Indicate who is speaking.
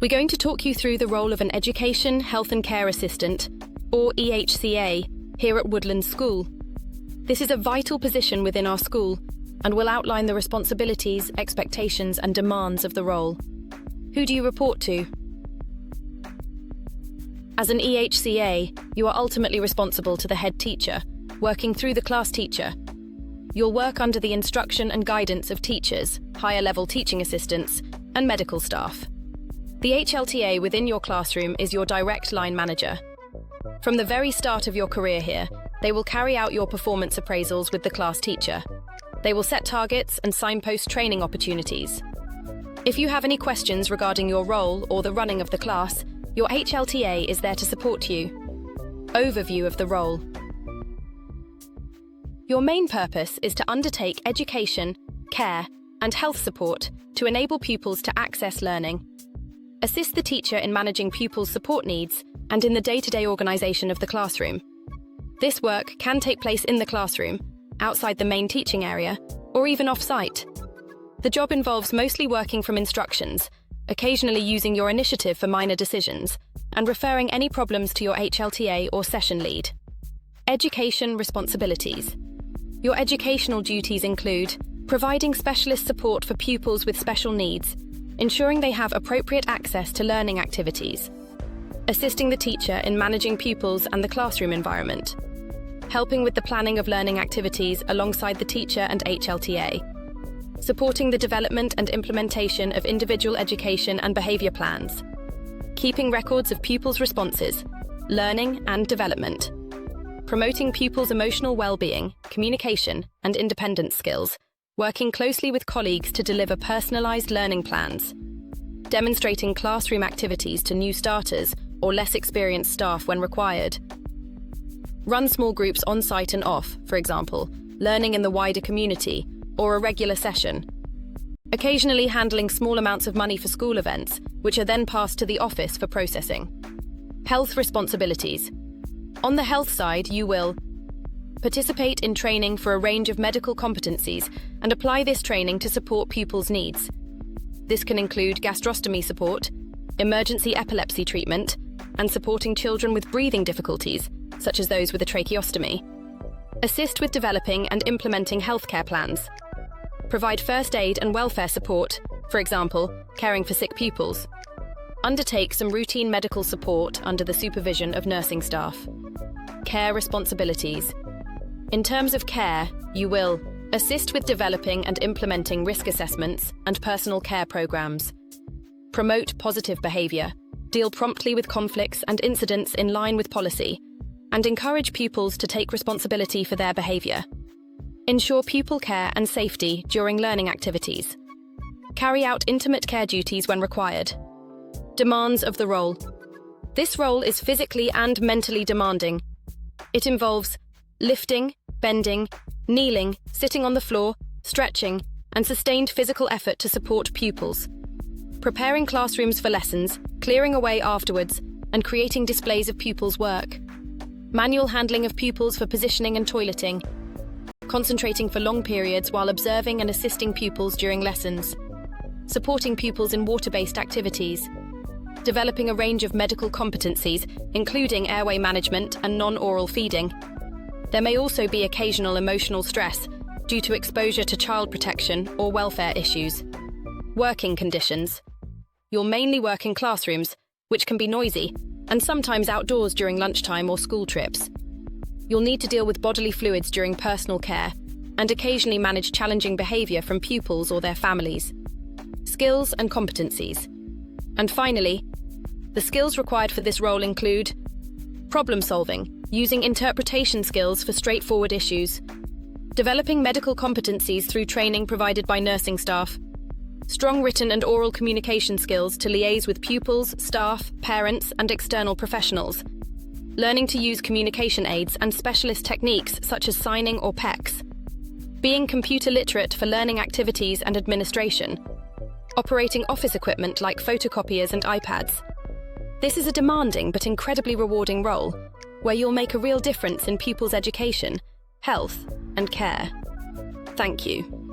Speaker 1: We're going to talk you through the role of an Education, Health and Care Assistant, or EHCA, here at Woodlands School. This is a vital position within our school and will outline the responsibilities, expectations and demands of the role. Who do you report to? As an EHCA, you are ultimately responsible to the head teacher, working through the class teacher. You'll work under the instruction and guidance of teachers, higher-level teaching assistants, and medical staff. The HLTA within your classroom is your direct line manager. From the very start of your career here, they will carry out your performance appraisals with the class teacher. They will set targets and signpost training opportunities. If you have any questions regarding your role or the running of the class, your HLTA is there to support you. Overview of the role. Your main purpose is to undertake education, care, and health support to enable pupils to access learning. Assist the teacher in managing pupils' support needs and in the day-to-day organisation of the classroom. This work can take place in the classroom, outside the main teaching area, or even off-site. The job involves mostly working from instructions, occasionally using your initiative for minor decisions, and referring any problems to your HLTA or session lead. Education responsibilities. Your educational duties include providing specialist support for pupils with special needs, ensuring they have appropriate access to learning activities, assisting the teacher in managing pupils and the classroom environment, helping with the planning of learning activities alongside the teacher and HLTA, supporting the development and implementation of individual education and behaviour plans, keeping records of pupils' responses, learning and development, promoting pupils' emotional well-being, communication and independence skills, working closely with colleagues to deliver personalised learning plans, demonstrating classroom activities to new starters or less experienced staff when required. Run small groups on-site and off, for example, learning in the wider community or a regular session. Occasionally handling small amounts of money for school events, which are then passed to the office for processing. Health responsibilities. On the health side, you will participate in training for a range of medical competencies and apply this training to support pupils' needs. This can include gastrostomy support, emergency epilepsy treatment, and supporting children with breathing difficulties, such as those with a tracheostomy. Assist with developing and implementing healthcare plans. Provide first aid and welfare support, for example, caring for sick pupils. Undertake some routine medical support under the supervision of nursing staff. Care responsibilities. In terms of care, you will assist with developing and implementing risk assessments and personal care programs. Promote positive behaviour, deal promptly with conflicts and incidents in line with policy, and encourage pupils to take responsibility for their behaviour. Ensure pupil care and safety during learning activities. Carry out intimate care duties when required. Demands of the role. This role is physically and mentally demanding. It involves lifting, bending, kneeling, sitting on the floor, stretching, and sustained physical effort to support pupils. Preparing classrooms for lessons, clearing away afterwards, and creating displays of pupils' work. Manual handling of pupils for positioning and toileting. Concentrating for long periods while observing and assisting pupils during lessons. Supporting pupils in water-based activities. Developing a range of medical competencies, including airway management and non-oral feeding. There may also be occasional emotional stress due to exposure to child protection or welfare issues. Working conditions. You'll mainly work in classrooms, which can be noisy, and sometimes outdoors during lunchtime or school trips. You'll need to deal with bodily fluids during personal care, and occasionally manage challenging behaviour from pupils or their families. Skills and competencies. And finally, the skills required for this role include problem solving, using interpretation skills for straightforward issues, developing medical competencies through training provided by nursing staff, strong written and oral communication skills to liaise with pupils, staff, parents, and external professionals, learning to use communication aids and specialist techniques such as signing or PECs, being computer literate for learning activities and administration, operating office equipment like photocopiers and iPads. This is a demanding but incredibly rewarding role, where you'll make a real difference in pupils' education, health, and care. Thank you.